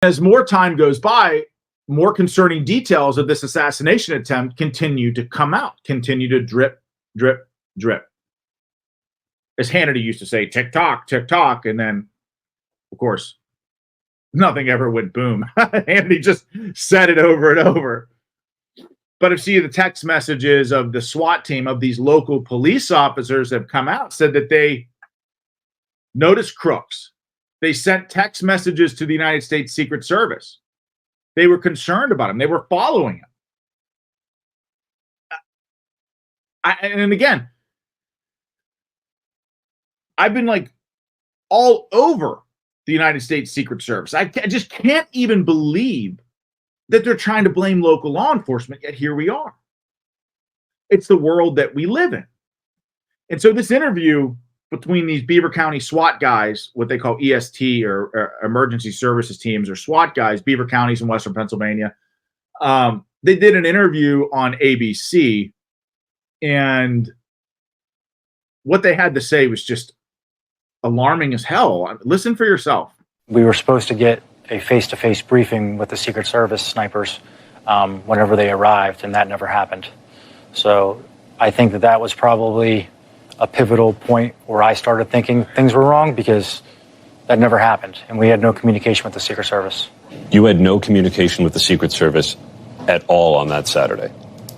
As more time goes by, more concerning details of this assassination attempt continue to come out, continue to drip, drip, drip. As Hannity used to say, tick tock, and then, of course, nothing ever went boom. Hannity just said it over and over. But if you see the text messages of the SWAT team, of these local police officers have come out, said that they noticed crooks. They sent text messages to the United States Secret Service. They were concerned about him. They were following him. And again, I've been like all over the United States Secret Service. I just can't even believe that they're trying to blame local law enforcement, yet here we are. It's the world that we live in. And so this interview between these Beaver County SWAT guys, what they call EST or emergency services teams or SWAT guys, Beaver counties in Western Pennsylvania, they did an interview on ABC, and what they had to say was just alarming as hell. Listen for yourself. We were supposed to get a face-to-face briefing with the Secret Service snipers whenever they arrived, and that never happened. So I think that was probably a pivotal point where I started thinking things were wrong, because that never happened, and we had no communication with the Secret Service. You had no communication with the Secret Service at all on that Saturday?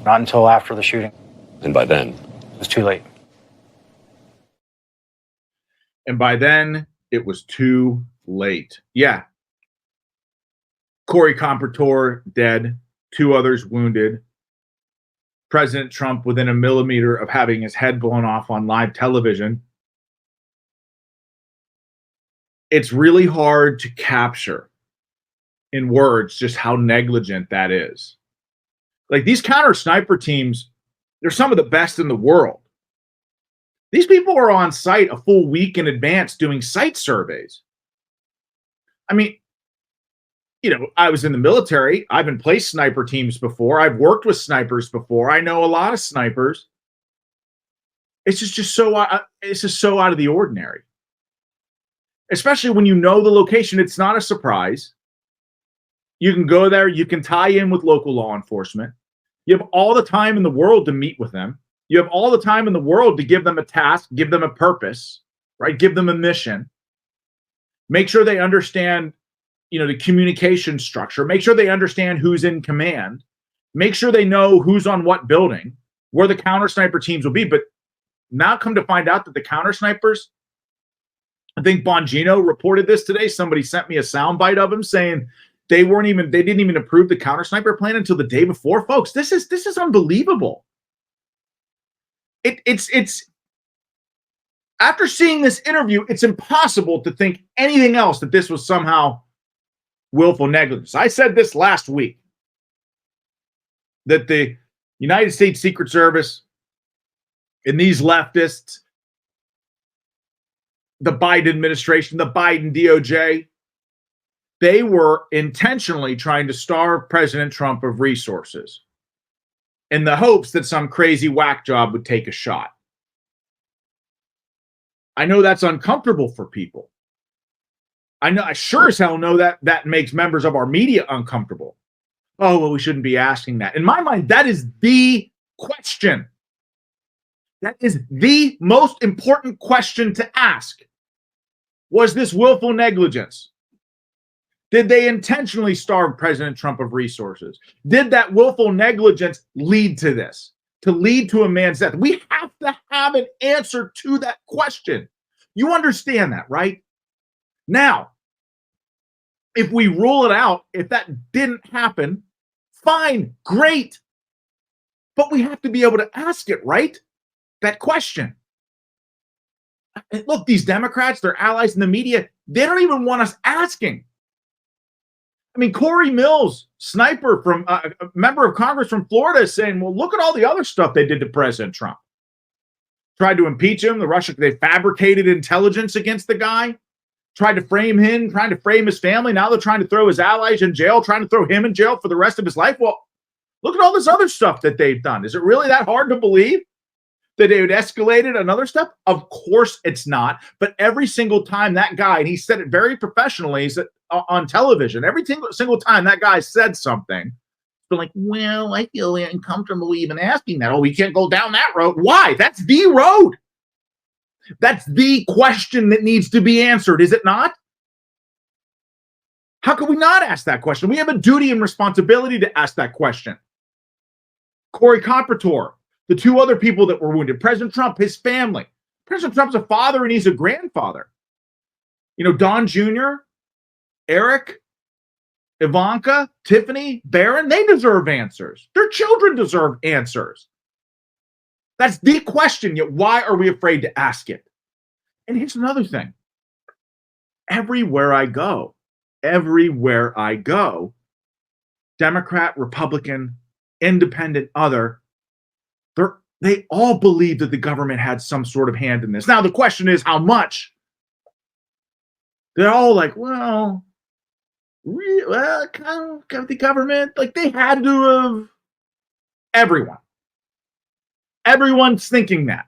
Not until after the shooting. And by then? It was too late. And by then, it was too late. Yeah. Corey Compertor dead, 2 others wounded. President Trump within a millimeter of having his head blown off on live television. It's really hard to capture in words just how negligent that is. Like, these counter sniper teams, they're some of the best in the world. These people are on site a full week in advance doing site surveys. I mean, you know, I was in the military. I've been placed sniper teams before. I've worked with snipers before. I know a lot of snipers. It's just so out of the ordinary. Especially when you know the location. It's not a surprise. You can go there. You can tie in with local law enforcement. You have all the time in the world to meet with them. You have all the time in the world to give them a task, give them a purpose, right? Give them a mission. Make sure they understand, you know, the communication structure. Make sure they understand who's in command. Make sure they know who's on what building, where the counter sniper teams will be. But now come to find out that the counter snipers, I think Bongino reported this today. Somebody sent me a soundbite of him saying they didn't even approve the counter sniper plan until the day before. Folks, this is unbelievable. It's after seeing this interview, it's impossible to think anything else that this was somehow willful negligence. I said this last week, that the United States Secret Service and these leftists, the Biden administration, the Biden DOJ, they were intentionally trying to starve President Trump of resources in the hopes that some crazy whack job would take a shot. I know that's uncomfortable for people. I sure as hell know that makes members of our media uncomfortable. Oh, well, we shouldn't be asking that. In my mind, that is the question. That is the most important question to ask. Was this willful negligence? Did they intentionally starve President Trump of resources? Did that willful negligence lead to this? To lead to a man's death? We have to have an answer to that question. You understand that, right? Now, if we rule it out, if that didn't happen, fine, great. But we have to be able to ask it, right? That question. And look, these Democrats, their allies in the media, they don't even want us asking. I mean, Corey Mills, sniper from a member of Congress from Florida, is saying, well, look at all the other stuff they did to President Trump. Tried to impeach him. They fabricated intelligence against the guy. Tried to frame him, trying to frame his family. Now they're trying to throw his allies in jail, trying to throw him in jail for the rest of his life. Well, look at all this other stuff that they've done. Is it really that hard to believe that it would escalate it another step? Of course it's not. But every single time that guy, and he said it very professionally, he said, on television, every single time that guy said something, been like, well, I feel uncomfortable even asking that. Oh, we can't go down that road. Why? That's the road. That's the question that needs to be answered, is it not? How can we not ask that question? We have a duty and responsibility to ask that question. Corey Compertor, the two other people that were wounded, President Trump, his family. President Trump's a father and he's a grandfather. You know, Don Jr., Eric, Ivanka, Tiffany, Barron, they deserve answers. Their children deserve answers. That's the question, yet why are we afraid to ask it? And here's another thing. Everywhere I go, Democrat, Republican, independent, other, they all believe that the government had some sort of hand in this. Now, the question is how much? They're all like, well, kind of the government, like they had to have. Everyone's thinking that.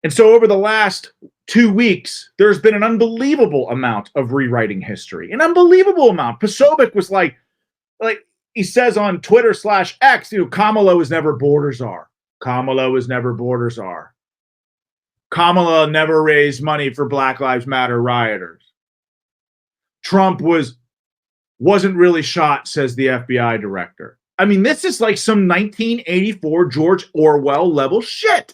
And so over the last 2 weeks, there's been an unbelievable amount of rewriting history. An unbelievable amount. Posobiec was like he says on Twitter/X, Kamala was never border czar. Kamala was never border czar. Kamala never raised money for Black Lives Matter rioters. Trump wasn't really shot, says the FBI director. I mean, this is like some 1984 George Orwell level shit.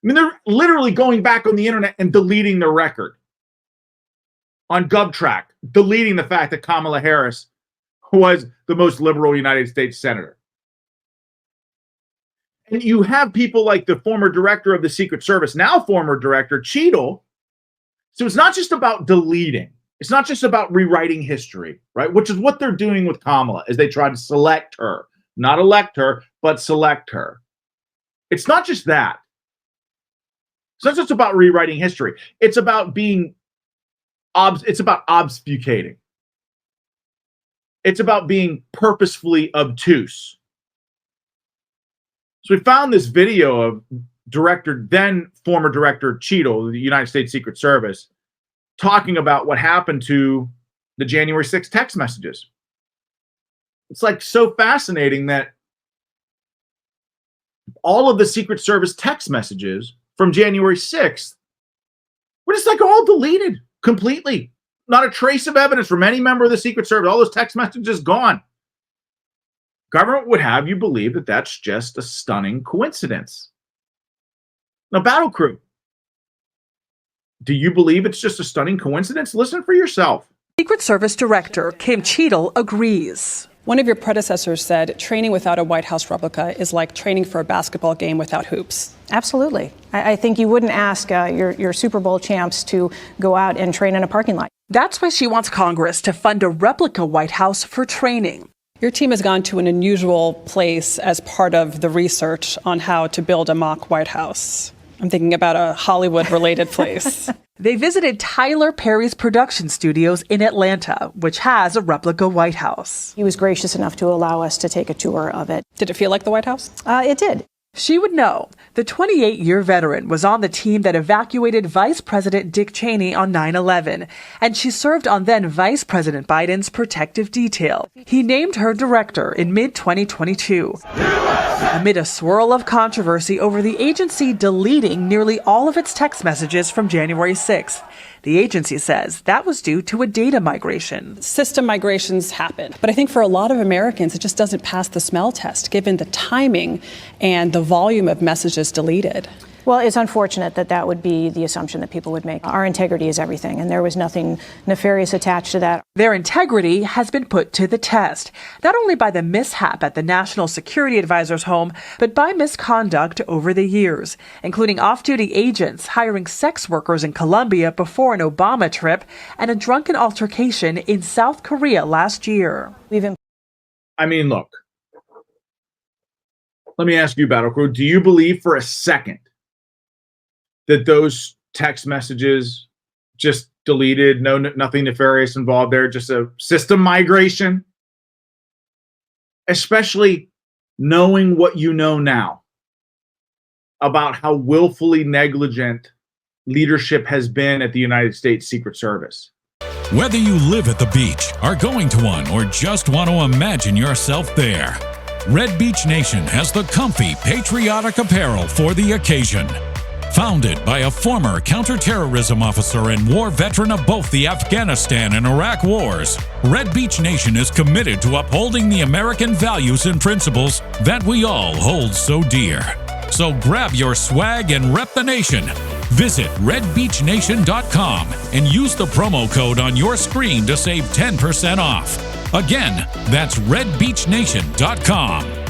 I mean, they're literally going back on the internet and deleting the record. On GovTrack, deleting the fact that Kamala Harris was the most liberal United States senator. And you have people like the former director of the Secret Service, now former director, Cheadle. So it's not just about deleting. It's not just about rewriting history, right? Which is what they're doing with Kamala, as they try to select her. Not elect her, but select her. It's not just that. It's not just about rewriting history. It's about it's about obfuscating. It's about being purposefully obtuse. So we found this video of former director Cheadle of the United States Secret Service talking about what happened to the January 6th text messages. It's like so fascinating that all of the Secret Service text messages from January 6th were just like all deleted completely. Not a trace of evidence from any member of the Secret Service. All those text messages gone. Government would have you believe that that's just a stunning coincidence. Now, Battle Crew, do you believe it's just a stunning coincidence? Listen for yourself. Secret Service Director Kim Cheadle agrees. One of your predecessors said training without a White House replica is like training for a basketball game without hoops. Absolutely. I think you wouldn't ask your Super Bowl champs to go out and train in a parking lot. That's why she wants Congress to fund a replica White House for training. Your team has gone to an unusual place as part of the research on how to build a mock White House. I'm thinking about a Hollywood-related place. They visited Tyler Perry's production studios in Atlanta, which has a replica White House. He was gracious enough to allow us to take a tour of it. Did it feel like the White House? It did. She would know. The 28-year veteran was on the team that evacuated Vice President Dick Cheney on 9/11, and she served on then Vice President Biden's protective detail. He named her director in mid-2022. Amid a swirl of controversy over the agency deleting nearly all of its text messages from January 6th. The agency says that was due to a data migration. System migrations happen. But I think for a lot of Americans, it just doesn't pass the smell test, given the timing and the volume of messages deleted. Well, it's unfortunate that would be the assumption that people would make. Our integrity is everything, and there was nothing nefarious attached to that. Their integrity has been put to the test, not only by the mishap at the National Security Advisor's home, but by misconduct over the years, including off-duty agents hiring sex workers in Colombia before an Obama trip and a drunken altercation in South Korea last year. I mean, look, let me ask you, Battle Crew, do you believe for a second that those text messages just deleted, nothing nefarious involved there, just a system migration. Especially knowing what you know now about how willfully negligent leadership has been at the United States Secret Service. Whether you live at the beach, are going to one, or just want to imagine yourself there, Red Beach Nation has the comfy, patriotic apparel for the occasion. Founded by a former counterterrorism officer and war veteran of both the Afghanistan and Iraq wars, Red Beach Nation is committed to upholding the American values and principles that we all hold so dear. So grab your swag and rep the nation. Visit redbeachnation.com and use the promo code on your screen to save 10% off. Again, that's redbeachnation.com.